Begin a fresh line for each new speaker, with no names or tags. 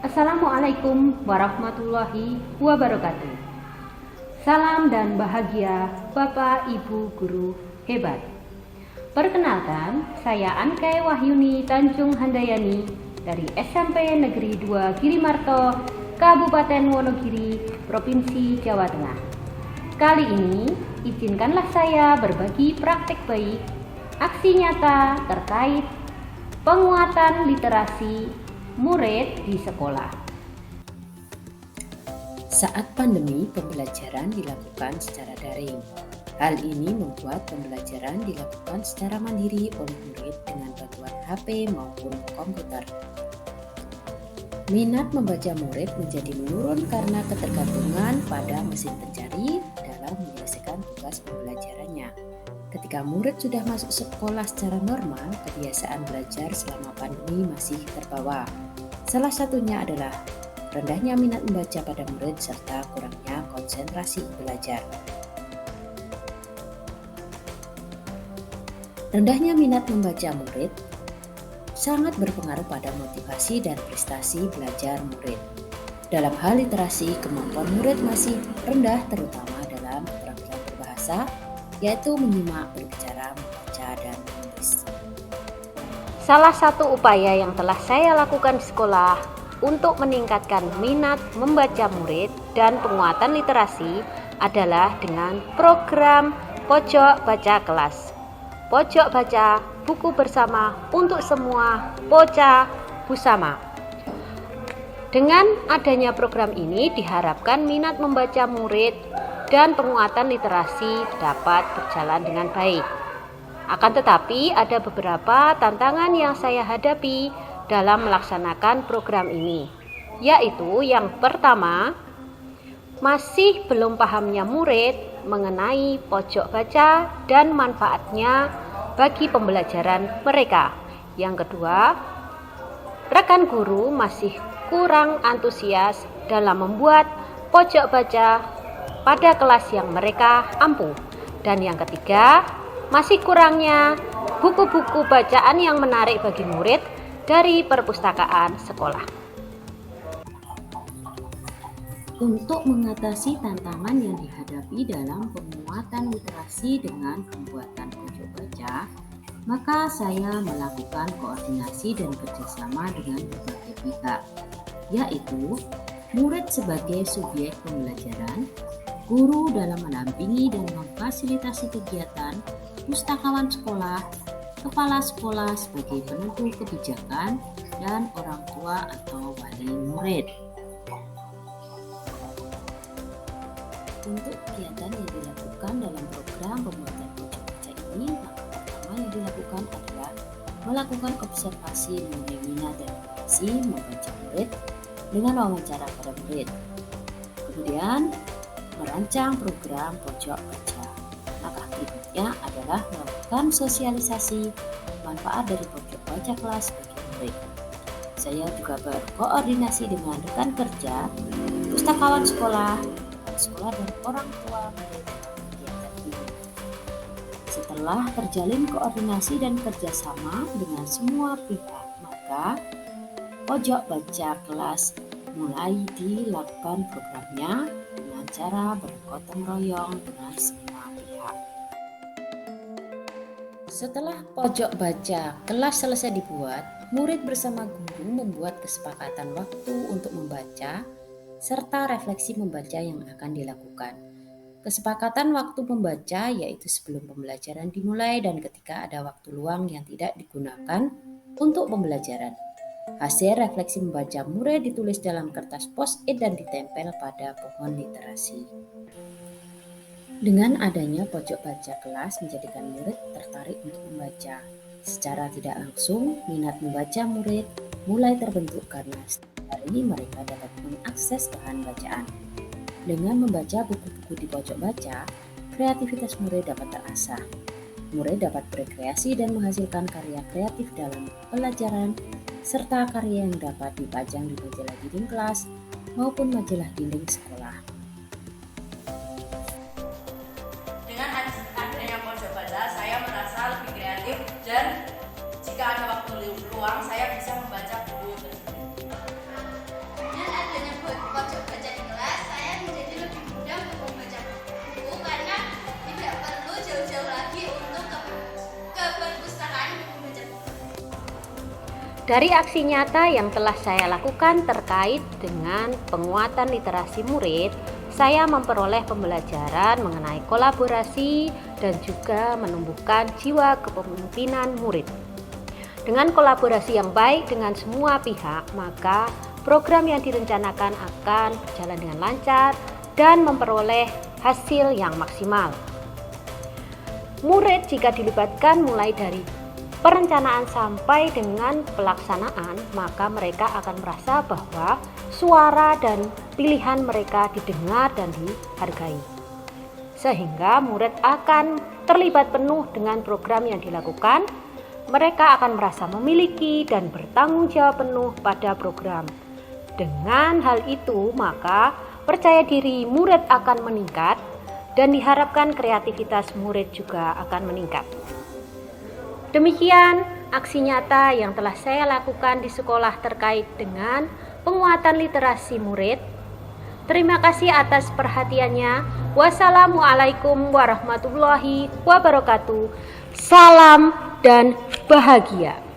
Assalamualaikum warahmatullahi wabarakatuh. Salam dan bahagia Bapak Ibu Guru hebat. Perkenalkan, saya Anke Wahyuni Tanjung Handayani dari SMP Negeri 2 Girimarto, Kabupaten Wonogiri, Provinsi Jawa Tengah. Kali ini, izinkanlah saya berbagi praktek baik, aksi nyata terkait penguatan literasi murid di sekolah.
Saat pandemi, pembelajaran dilakukan secara daring. Hal ini membuat pembelajaran dilakukan secara mandiri oleh murid dengan bantuan HP maupun komputer. Minat membaca murid menjadi menurun karena ketergantungan pada mesin pencari dalam menyelesaikan tugas pembelajarannya. Ketika murid sudah masuk sekolah secara normal, kebiasaan belajar selama pandemi masih terbawa. Salah satunya adalah rendahnya minat membaca pada murid serta kurangnya konsentrasi belajar. Rendahnya minat membaca murid sangat berpengaruh pada motivasi dan prestasi belajar murid. Dalam hal literasi, kemampuan murid masih rendah terutama dalam keterampilan berbahasa, yaitu menyimak, berbicara, membaca, dan menulis.
Salah satu upaya yang telah saya lakukan di sekolah untuk meningkatkan minat membaca murid dan penguatan literasi adalah dengan program Pojok Baca Kelas. Pojok Baca, buku bersama untuk semua, Poca Busama. Dengan adanya program ini diharapkan minat membaca murid dan penguatan literasi dapat berjalan dengan baik. Akan tetapi ada beberapa tantangan yang saya hadapi dalam melaksanakan program ini, yaitu yang pertama, masih belum pahamnya murid mengenai pojok baca dan manfaatnya bagi pembelajaran mereka. Yang kedua, rekan guru masih kurang antusias dalam membuat pojok baca pada kelas yang mereka ampuh. Dan yang ketiga, masih kurangnya buku-buku bacaan yang menarik bagi murid dari perpustakaan sekolah.
Untuk mengatasi tantangan yang dihadapi dalam penguatan literasi dengan pembuatan pojok baca, maka saya melakukan koordinasi dan kerjasama dengan berbagai pihak, yaitu murid sebagai subjek pembelajaran, guru dalam mendampingi dan memfasilitasi kegiatan, pustakawan sekolah, kepala sekolah sebagai penentu kebijakan, dan orang tua atau wali murid. Untuk kegiatan yang dilakukan dalam program pembuatan pojok baca ini, maka pertama yang dilakukan adalah melakukan observasi mengenai minat dan motivasi membaca murid dengan wawancara pada murid. Kemudian, merancang program pojok baca. Langkah berikutnya adalah melakukan sosialisasi manfaat dari pojok baca kelas bagi murid. Saya juga berkoordinasi dengan rekan kerja, pustakawan sekolah, dan orang tua murid dalam kegiatan ini. Setelah terjalin koordinasi dan kerjasama dengan semua pihak, maka pojok baca kelas mulai dilakukan programnya dengan cara bergotong royong dengan semua pihak. Setelah pojok baca kelas selesai dibuat, murid bersama guru membuat kesepakatan waktu untuk membaca serta refleksi membaca yang akan dilakukan. Kesepakatan waktu membaca yaitu sebelum pembelajaran dimulai dan ketika ada waktu luang yang tidak digunakan untuk pembelajaran. Hasil refleksi membaca murid ditulis dalam kertas post-it dan ditempel pada pohon literasi. Dengan adanya pojok baca kelas menjadikan murid tertarik untuk membaca. Secara tidak langsung, minat membaca murid mulai terbentuk karena setiap hari mereka dapat mengakses bahan bacaan. Dengan membaca buku-buku di pojok baca, kreativitas murid dapat terasah. Murid dapat berkreasi dan menghasilkan karya kreatif dalam pelajaran, serta karya yang dapat dipajang di majalah dinding kelas maupun majalah dinding sekolah.
Dengan adanya pojok baca, saya merasa lebih kreatif dan jika ada waktu
Dari aksi nyata yang telah saya lakukan terkait dengan penguatan literasi murid, saya memperoleh pembelajaran mengenai kolaborasi dan juga menumbuhkan jiwa kepemimpinan murid. Dengan kolaborasi yang baik dengan semua pihak, maka program yang direncanakan akan berjalan dengan lancar dan memperoleh hasil yang maksimal. Murid jika dilibatkan mulai dari perencanaan sampai dengan pelaksanaan, maka mereka akan merasa bahwa suara dan pilihan mereka didengar dan dihargai. Sehingga murid akan terlibat penuh dengan program yang dilakukan. Mereka akan merasa memiliki dan bertanggung jawab penuh pada program. Dengan hal itu, maka percaya diri murid akan meningkat dan diharapkan kreativitas murid juga akan meningkat. Demikian aksi nyata yang telah saya lakukan di sekolah terkait dengan penguatan literasi murid. Terima kasih atas perhatiannya. Wassalamualaikum warahmatullahi wabarakatuh. Salam dan bahagia.